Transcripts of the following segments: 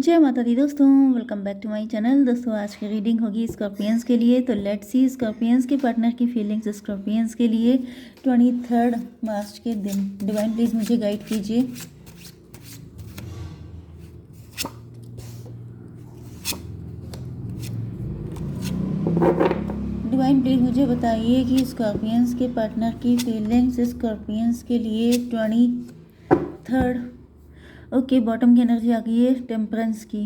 जय माता दी दोस्तों, welcome back to my channel. दोस्तों आज की रीडिंग होगी स्कॉर्पियंस के लिए। तो लेट्स सी स्कॉर्पियंस के पार्टनर की फीलिंग्स स्कॉर्पियंस के लिए 23 मार्च के दिन। डिवाइन प्लीज मुझे गाइड कीजिए। डिवाइन प्लीज मुझे बताइए कि स्कॉर्पियंस के पार्टनर की फीलिंग्स स्कॉर्पियंस के लिए 23। ओके, बॉटम की एनर्जी आ गई है टेम्परेंस की।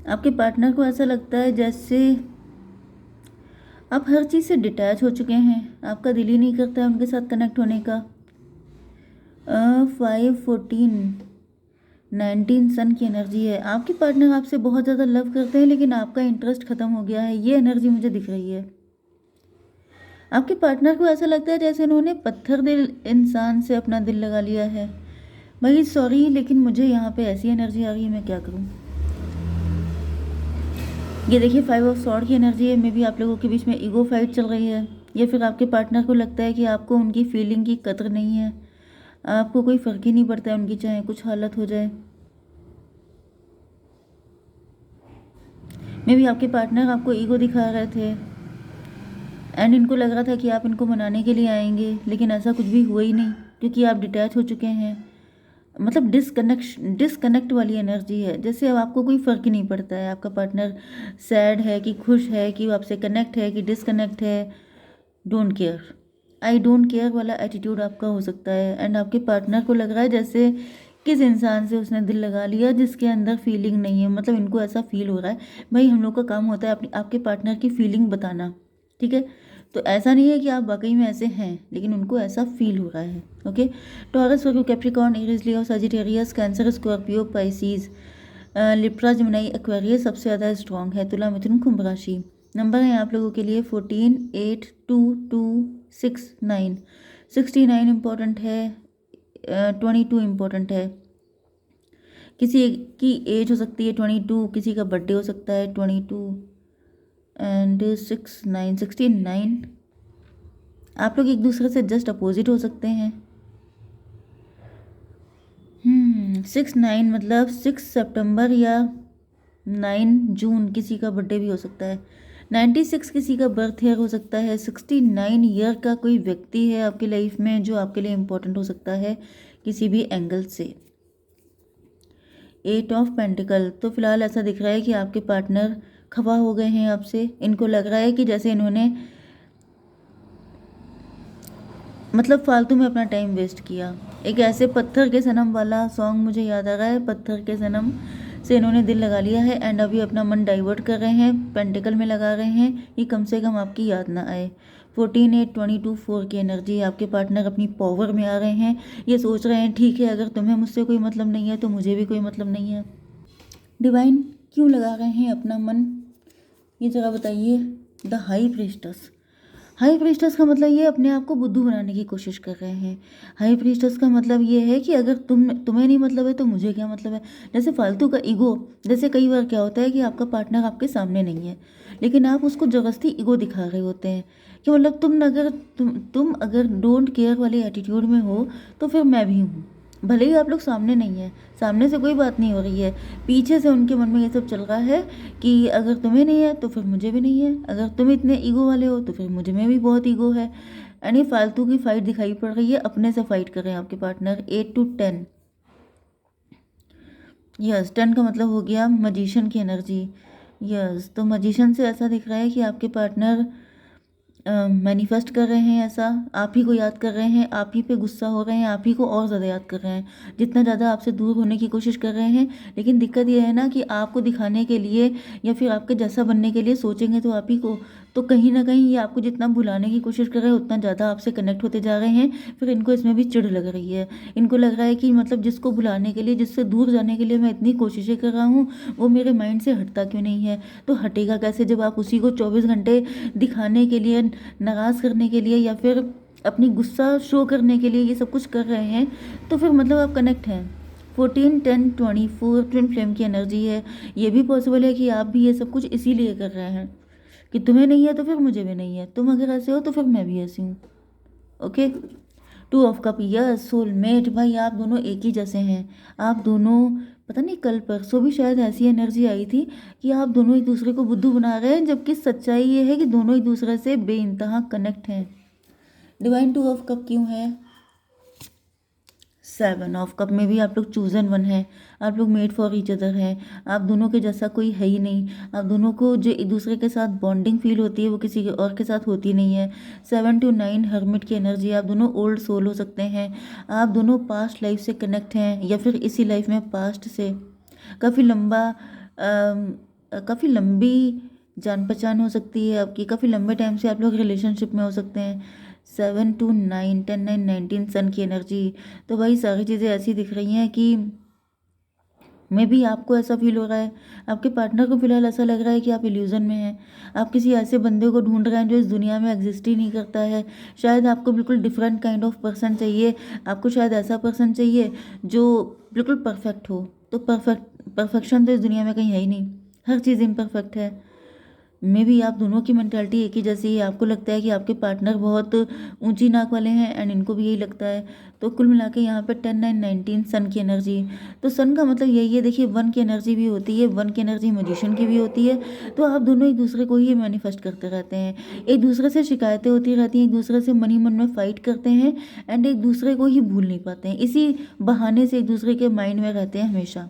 आपके पार्टनर को ऐसा लगता है जैसे आप हर चीज़ से डिटैच हो चुके हैं। आपका दिल ही नहीं करता है उनके साथ कनेक्ट होने का। 5 14 19 सन की एनर्जी है। आपके पार्टनर आपसे बहुत ज़्यादा लव करते हैं, लेकिन आपका इंटरेस्ट ख़त्म हो गया है। ये एनर्जी मुझे दिख रही है। आपके पार्टनर को ऐसा लगता है जैसे इन्होंने पत्थर दिल इंसान से अपना दिल लगा लिया है। भाई सॉरी, लेकिन मुझे यहाँ पे ऐसी एनर्जी आ रही है, मैं क्या करूँ। ये देखिए 5 ऑफ सॉर्ड की एनर्जी है। मे भी आप लोगों के बीच में ईगो फाइट चल रही है, या फिर आपके पार्टनर को लगता है कि आपको उनकी फीलिंग की कदर नहीं है। आपको कोई फ़र्क ही नहीं पड़ता है उनकी चाहे कुछ हालत हो जाए। मे भी आपके पार्टनर आपको ईगो दिखा रहे थे एंड इनको लग रहा था कि आप इनको मनाने के लिए आएंगे, लेकिन ऐसा कुछ भी हुआ ही नहीं, क्योंकि आप डिटैच हो चुके हैं। मतलब डिसकनेक्ट वाली एनर्जी है, जैसे अब आपको कोई फ़र्क ही नहीं पड़ता है। आपका पार्टनर सैड है कि खुश है, कि वो आपसे कनेक्ट है कि डिसकनेक्ट है। Don't care, I don't care वाला एटीट्यूड आपका हो सकता है। एंड आपके पार्टनर को लग रहा है जैसे किस इंसान से उसने दिल लगा लिया जिसके अंदर फीलिंग नहीं है। मतलब इनको ऐसा फील हो रहा है। भाई हम लोग का काम होता है आपके पार्टनर की फीलिंग बताना, ठीक है। तो ऐसा नहीं है कि आप वाकई में ऐसे हैं, लेकिन उनको ऐसा फील हो रहा है। Okay, Taurus, Virgo, Capricorn, Aries, Leo, Sagittarius, Cancer, Scorpio, Pisces, Libra, Gemini, Aquarius सबसे ज़्यादा स्ट्रॉन्ग है। तुला, मिथुन, कुंभ राशि। नंबर है आप लोगों के लिए 14 8 2 2 6 9। 69 इम्पोर्टेंट है, 22 इम्पोर्टेंट है। किसी की एज हो सकती है 22, किसी का बर्थडे हो सकता है 22 एंड 69 69। आप लोग एक दूसरे से जस्ट अपोजिट हो सकते हैं। 6 9 मतलब 6 सितंबर या 9 जून किसी का बर्थडे भी हो सकता है। 96 किसी का बर्थ ईयर हो सकता है। 69 ईयर का कोई व्यक्ति है आपकी लाइफ में जो आपके लिए इम्पोर्टेंट हो सकता है किसी भी एंगल से। 8 ऑफ पेंटिकल, तो फिलहाल ऐसा दिख रहा है कि आपके पार्टनर खफा हो गए हैं आपसे। इनको लग रहा है कि जैसे इन्होंने मतलब फालतू में अपना टाइम वेस्ट किया। एक ऐसे पत्थर के सनम वाला सॉन्ग मुझे याद आ रहा है। पत्थर के सनम से इन्होंने दिल लगा लिया है एंड अभी अपना मन डाइवर्ट कर रहे हैं, पेंटिकल में लगा रहे हैं कि कम से कम आपकी याद ना आए। 14 8 22 4 की एनर्जी। आपके पार्टनर अपनी पावर में आ रहे हैं। ये सोच रहे हैं ठीक है, अगर तुम्हें मुझसे कोई मतलब नहीं है तो मुझे भी कोई मतलब नहीं है। डिवाइन क्यों लगा रहे हैं अपना मन, ये जरा बताइए। The high प्रीस्टस। हाई प्रीस्टस का मतलब ये अपने आप को बुद्धू बनाने की कोशिश कर रहे हैं। हाई प्रीस्टस का मतलब ये है कि अगर तुम्हें नहीं मतलब है तो मुझे क्या मतलब है। जैसे फालतू का ईगो। जैसे कई बार क्या होता है कि आपका पार्टनर आपके सामने नहीं है, लेकिन आप उसको ज़बरदस्ती ईगो दिखा रहे होते हैं कि मतलब तुम अगर डोंट केयर वाले एटीट्यूड में हो तो फिर मैं भी हूँ। भले ही आप लोग सामने नहीं है, सामने से कोई बात नहीं हो रही है, पीछे से उनके मन में ये सब चल रहा है कि अगर तुम्हें नहीं है तो फिर मुझे भी नहीं है, अगर तुम इतने ईगो वाले हो तो फिर मुझे में भी बहुत ईगो है। यानी फालतू की फाइट दिखाई पड़ रही है, अपने से फाइट कर रहे हैं आपके पार्टनर। 8 to 10। यस, 10 का मतलब हो गया मजिशियन की एनर्जी। यस, तो मजिशियन से ऐसा दिख रहा है कि आपके पार्टनर मैनिफेस्ट कर रहे हैं ऐसा, आप ही को याद कर रहे हैं, आप ही पे गुस्सा हो रहे हैं, आप ही को और ज़्यादा याद कर रहे हैं, जितना ज़्यादा आपसे दूर होने की कोशिश कर रहे हैं। लेकिन दिक्कत यह है ना कि आपको दिखाने के लिए या फिर आपके जैसा बनने के लिए सोचेंगे तो आप ही को, तो कहीं ना कहीं ये आपको जितना भुलाने की कोशिश कर रहे हैं उतना ज़्यादा आपसे कनेक्ट होते जा रहे हैं। फिर इनको इसमें भी चिढ़ लग रही है। इनको लग रहा है कि मतलब जिसको भुलाने के लिए, जिससे दूर जाने के लिए मैं इतनी कोशिशें कर रहा हूँ, वो मेरे माइंड से हटता क्यों नहीं है। तो हटेगा कैसे जब आप उसी को 24 घंटे दिखाने के लिए, नाराज़ करने के लिए या फिर अपनी गुस्सा शो करने के लिए ये सब कुछ कर रहे हैं, तो फिर मतलब आप कनेक्ट हैं। 14 10 24 ट्विन फ्लेम की एनर्जी है। ये भी पॉसिबल है कि आप भी ये सब कुछ इसीलिए कर रहे हैं कि तुम्हें नहीं है तो फिर मुझे भी नहीं है, तुम अगर ऐसे हो तो फिर मैं भी ऐसी हूँ। Okay, two of cup, yes soulmate भाई, आप दोनों एक ही जैसे हैं। आप दोनों, पता नहीं कल परसों भी शायद ऐसी एनर्जी आई थी कि आप दोनों एक दूसरे को बुद्धू बना रहे हैं, जबकि सच्चाई ये है कि दोनों एक दूसरे से बेइंतहा कनेक्ट हैं। डिवाइन टू ऑफ कप क्यों है? 7 ऑफ कप में भी आप लोग चूजन वन है, आप लोग मेड फॉर ईच अदर हैं। आप दोनों के जैसा कोई है ही नहीं। आप दोनों को जो एक दूसरे के साथ बॉन्डिंग फील होती है वो किसी और के साथ होती नहीं है। 7 to 9 हर्मिट की एनर्जी। आप दोनों ओल्ड सोल हो सकते हैं। आप दोनों पास्ट लाइफ से कनेक्ट हैं, या फिर इसी लाइफ में पास्ट से काफ़ी लंबी जान पहचान हो सकती है आपकी। काफ़ी लंबे टाइम से आप लोग रिलेशनशिप में हो सकते हैं। 7 to 9, 10, 9, 19 सन की एनर्जी। तो भाई सारी चीज़ें ऐसी दिख रही हैं कि मे भी आपको ऐसा फील हो रहा है, आपके पार्टनर को फिलहाल ऐसा लग रहा है कि आप इल्यूजन में हैं। आप किसी ऐसे बंदे को ढूंढ रहे हैं जो इस दुनिया में एग्जिस्ट ही नहीं करता है। शायद आपको बिल्कुल डिफरेंट काइंड ऑफ पर्सन चाहिए। आपको शायद ऐसा पर्सन चाहिए जो बिल्कुल परफेक्ट हो। तो परफेक्शन तो इस दुनिया में कहीं है ही नहीं, हर चीज़ इम्परफेक्ट है। मे भी आप दोनों की मेंटालिटी एक ही जैसी है। आपको लगता है कि आपके पार्टनर बहुत ऊंची नाक वाले हैं, एंड इनको भी यही लगता है। तो कुल मिला के यहाँ पे 10, 9, 19 सन की एनर्जी। तो सन का मतलब यही है, देखिए 1 की एनर्जी भी होती है, 1 की एनर्जी मैजिशियन की भी होती है। तो आप दोनों एक दूसरे को ही मैनिफेस्ट करते रहते हैं, एक दूसरे से शिकायतें होती रहती हैं, एक दूसरे से मन ही मन में फाइट करते हैं, एंड एक दूसरे को ही भूल नहीं पाते हैं। इसी बहाने से एक दूसरे के माइंड में रहते हैं हमेशा।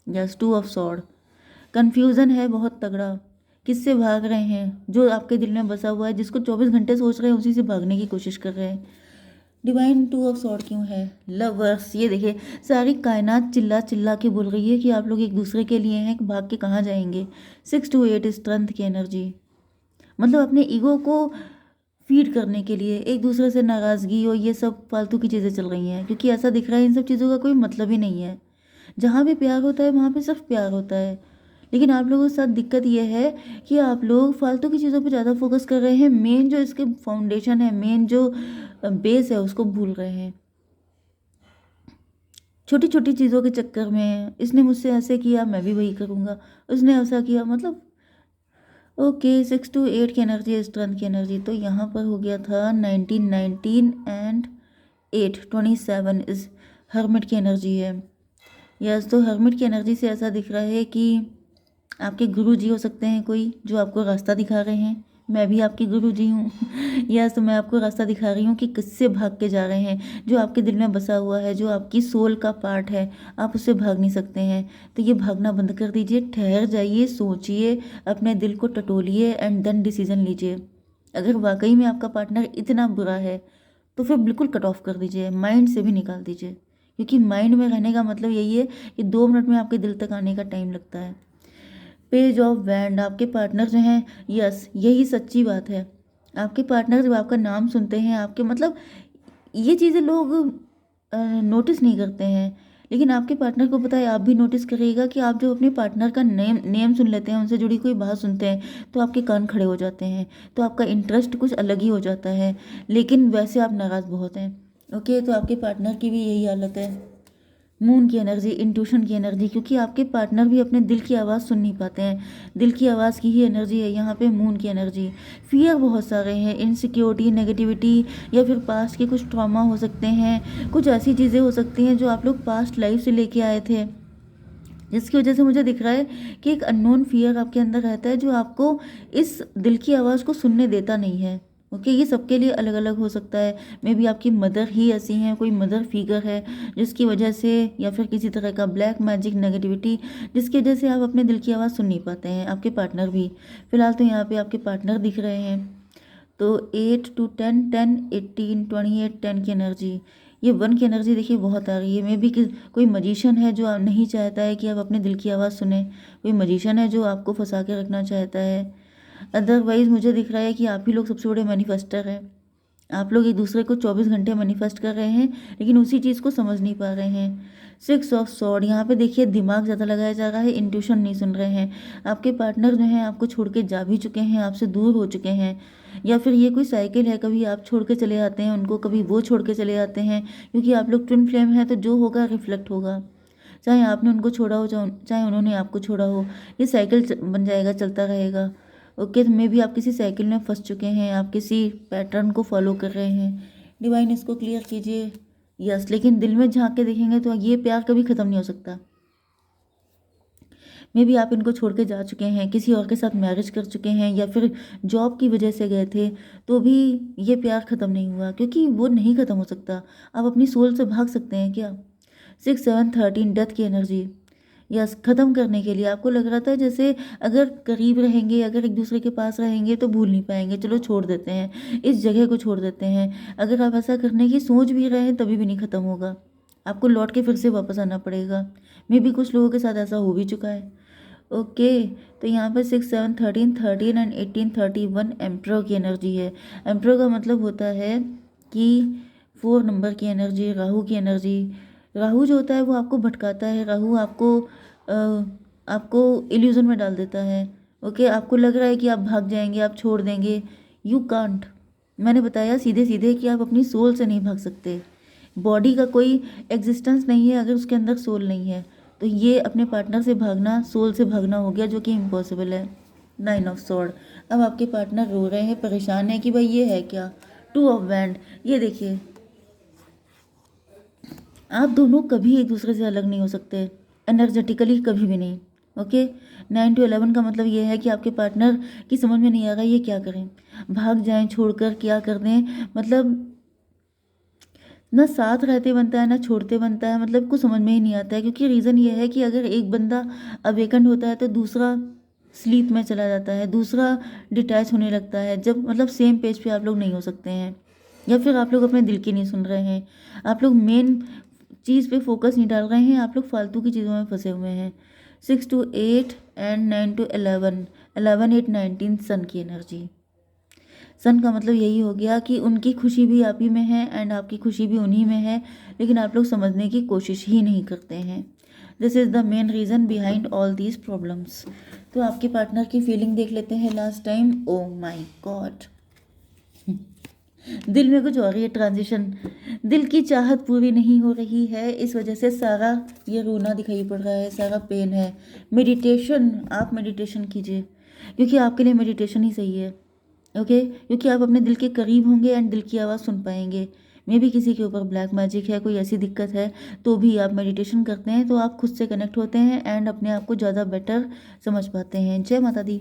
Just 2 of sword. कन्फ्यूज़न है बहुत तगड़ा। किससे भाग रहे हैं? जो आपके दिल में बसा हुआ है, जिसको 24 घंटे सोच रहे हैं, उसी से भागने की कोशिश कर रहे हैं। डिवाइन 2 ऑफ सॉर्ड क्यों है? लवर्स। ये देखिए सारी कायनात चिल्ला चिल्ला के बोल रही है कि आप लोग एक दूसरे के लिए हैं, भाग के कहाँ जाएंगे। 6 to 8 स्ट्रेंथ की एनर्जी। मतलब अपने ईगो को फीड करने के लिए एक दूसरे से नाराज़गी और ये सब फालतू की चीज़ें चल रही हैं, क्योंकि ऐसा दिख रहा है इन सब चीज़ों का कोई मतलब ही नहीं है। जहाँ भी प्यार होता है वहाँ पे सिर्फ प्यार होता है। लेकिन आप लोगों के साथ दिक्कत यह है कि आप लोग फालतू की चीज़ों पे ज़्यादा फोकस कर रहे हैं। मेन जो इसके फाउंडेशन है, मेन जो बेस है, उसको भूल रहे हैं। छोटी छोटी चीज़ों के चक्कर में इसने मुझसे ऐसे किया, मैं भी वही करूँगा, उसने ऐसा किया, मतलब ओके। 6 to 8 की एनर्जी, स्ट्रेंथ की एनर्जी। तो यहाँ पर हो गया था 19, 19 एंड 8, 27 इस हर्मिट की एनर्जी है। यस, तो हर्मिट की एनर्जी से ऐसा दिख रहा है कि आपके गुरु जी हो सकते हैं कोई, जो आपको रास्ता दिखा रहे हैं। मैं भी आपकी गुरु जी हूँ। यस, तो मैं आपको रास्ता दिखा रही हूँ कि किससे भाग के जा रहे हैं। जो आपके दिल में बसा हुआ है, जो आपकी सोल का पार्ट है, आप उससे भाग नहीं सकते हैं। तो ये भागना बंद कर दीजिए, ठहर जाइए, सोचिए, अपने दिल को टटोलिए, एंड देन डिसीजन लीजिए। अगर वाकई में आपका पार्टनर इतना बुरा है तो फिर बिल्कुल कट ऑफ कर दीजिए, माइंड से भी निकाल दीजिए। क्योंकि माइंड में रहने का मतलब यही है कि 2 मिनट में आपके दिल तक आने का टाइम लगता है। Page of wand. आपके पार्टनर जो हैं, यस यही सच्ची बात है। आपके पार्टनर जब आपका नाम सुनते हैं, आपके मतलब ये चीज़ें लोग नोटिस नहीं करते हैं, लेकिन आपके पार्टनर को पता है। आप भी नोटिस करिएगा कि आप जो अपने पार्टनर का नेम सुन लेते हैं, उनसे जुड़ी कोई बात सुनते हैं, तो आपके कान खड़े हो जाते हैं, तो आपका इंटरेस्ट कुछ अलग ही हो जाता है। लेकिन वैसे आप नाराज़ बहुत हैं। ओके, तो आपके पार्टनर की भी यही हालत है। मून की एनर्जी, इंट्यूशन की एनर्जी, क्योंकि आपके पार्टनर भी अपने दिल की आवाज़ सुन नहीं पाते हैं। दिल की आवाज़ की ही एनर्जी है यहाँ पे मून की एनर्जी। फियर बहुत सारे हैं, इनसिक्योरिटी, नेगेटिविटी, या फिर पास्ट के कुछ ट्रॉमा हो सकते हैं। कुछ ऐसी चीज़ें हो सकती हैं जो आप लोग पास्ट लाइफ से लेके आए थे, जिसकी वजह से मुझे दिख रहा है कि एक अननोन फियर आपके अंदर रहता है, जो आपको इस दिल की आवाज़ को सुनने देता नहीं है। ओके, ये सबके लिए अलग अलग हो सकता है। मे बी आपकी मदर ही ऐसी हैं, कोई मदर फिगर है जिसकी वजह से, या फिर किसी तरह का ब्लैक मैजिक, नेगेटिविटी, जिसकी वजह से आप अपने दिल की आवाज़ सुन नहीं पाते हैं। आपके पार्टनर भी, फिलहाल तो यहाँ पे आपके पार्टनर दिख रहे हैं। तो 8 to 10, 10, 18, 28, 10 की एनर्जी। ये 1 की एनर्जी देखिए बहुत आ रही है। मे बी कोई मजिशियन है जो नहीं चाहता है कि आप अपने दिल की आवाज़ सुने। कोई मजिशियन है जो आपको फंसा के रखना चाहता है। अदरवाइज़ मुझे दिख रहा है कि आप ही लोग सबसे बड़े मैनिफेस्टर हैं। आप लोग एक दूसरे को 24 घंटे मैनिफेस्ट कर रहे हैं, लेकिन उसी चीज़ को समझ नहीं पा रहे हैं। 6 ऑफ सॉर्ड। यहाँ पे देखिए दिमाग ज़्यादा लगाया जा रहा है, इंट्यूशन नहीं सुन रहे हैं। आपके पार्टनर जो हैं आपको छोड़ के जा भी चुके हैं, आपसे दूर हो चुके हैं, या फिर ये कोई साइकिल है, कभी आप छोड़ के चले आते हैं उनको, कभी वो छोड़ के चले आते हैं। क्योंकि आप लोग ट्विन फ्लेम हैं, तो जो होगा रिफ्लेक्ट होगा। चाहे आपने उनको छोड़ा हो, चाहे उन्होंने आपको छोड़ा हो, ये साइकिल बन जाएगा, चलता रहेगा। ओके, तो मे भी आप किसी साइकिल में फंस चुके हैं, आप किसी पैटर्न को फॉलो कर रहे हैं। डिवाइन इसको क्लियर कीजिए। यस, लेकिन दिल में झांक के देखेंगे तो ये प्यार कभी ख़त्म नहीं हो सकता। मे भी आप इनको छोड़ के जा चुके हैं, किसी और के साथ मैरिज कर चुके हैं, या फिर जॉब की वजह से गए थे, तो भी ये प्यार ख़त्म नहीं हुआ, क्योंकि वो नहीं ख़त्म हो सकता। आप अपनी सोल से भाग सकते हैं क्या? 6 7 13 डेथ की एनर्जी। यस, ख़त्म करने के लिए आपको लग रहा था जैसे अगर करीब रहेंगे, अगर एक दूसरे के पास रहेंगे तो भूल नहीं पाएंगे, चलो छोड़ देते हैं, इस जगह को छोड़ देते हैं। अगर आप ऐसा करने की सोच भी रहे हैं तभी भी नहीं ख़त्म होगा, आपको लौट के फिर से वापस आना पड़ेगा। मे भी कुछ लोगों के साथ ऐसा हो भी चुका है। ओके, तो यहाँ पर 6 7 13 13 एंड 18 31 एम्प्रो की एनर्जी है। एम्प्रो का मतलब होता है कि 4 नंबर की एनर्जी, राहु की एनर्जी। राहु जो होता है वो आपको भटकाता है, राहु आपको इल्यूजन में डाल देता है। ओके, आपको लग रहा है कि आप भाग जाएंगे, आप छोड़ देंगे, यू कांट। मैंने बताया सीधे सीधे कि आप अपनी सोल से नहीं भाग सकते। बॉडी का कोई एग्जिस्टेंस नहीं है अगर उसके अंदर सोल नहीं है, तो ये अपने पार्टनर से भागना सोल से भागना हो गया, जो कि इम्पॉसिबल है। 9 ऑफ स्वॉर्ड। अब आपके पार्टनर रो रहे हैं, परेशान है कि भाई ये है क्या। 2 ऑफ वैंड। ये देखिए, आप दोनों कभी एक दूसरे से अलग नहीं हो सकते, एनर्जेटिकली कभी भी नहीं। ओके, 9 to 11 का मतलब ये है कि आपके पार्टनर की समझ में नहीं आ रहा ये क्या करें, भाग जाएं छोड़कर, क्या कर दें, मतलब ना साथ रहते बनता है ना छोड़ते बनता है, मतलब कुछ समझ में ही नहीं आता है। क्योंकि रीज़न ये है कि अगर एक बंदा अवेकन होता है तो दूसरा स्लीप में चला जाता है, दूसरा डिटैच होने लगता है, जब मतलब सेम पेज पे आप लोग नहीं हो सकते हैं, या फिर आप लोग अपने दिल की नहीं सुन रहे हैं, आप लोग मेन चीज़ पे फोकस नहीं डाल रहे हैं, आप लोग फालतू की चीज़ों में फंसे हुए हैं। 6 to 8 एंड 9 to 11, 11 8 19 सन की एनर्जी। सन का मतलब यही हो गया कि उनकी खुशी भी आप ही में है एंड आपकी खुशी भी उन्हीं में है, लेकिन आप लोग समझने की कोशिश ही नहीं करते हैं। This is the main reason behind all these problems. तो आपके पार्टनर की फीलिंग देख लेते हैं लास्ट टाइम। ओ माई गॉड, दिल में कुछ और ही है, ट्रांजिशन, दिल की चाहत पूरी नहीं हो रही है, इस वजह से सारा ये रोना दिखाई पड़ रहा है, सारा पेन है। मेडिटेशन, आप मेडिटेशन कीजिए, क्योंकि आपके लिए मेडिटेशन ही सही है। ओके, क्योंकि आप अपने दिल के करीब होंगे एंड दिल की आवाज़ सुन पाएंगे। मे भी किसी के ऊपर ब्लैक मैजिक है, कोई ऐसी दिक्कत है, तो भी आप मेडिटेशन करते हैं तो आप खुद से कनेक्ट होते हैं एंड अपने आप को ज़्यादा बेटर समझ पाते हैं। जय माता दी।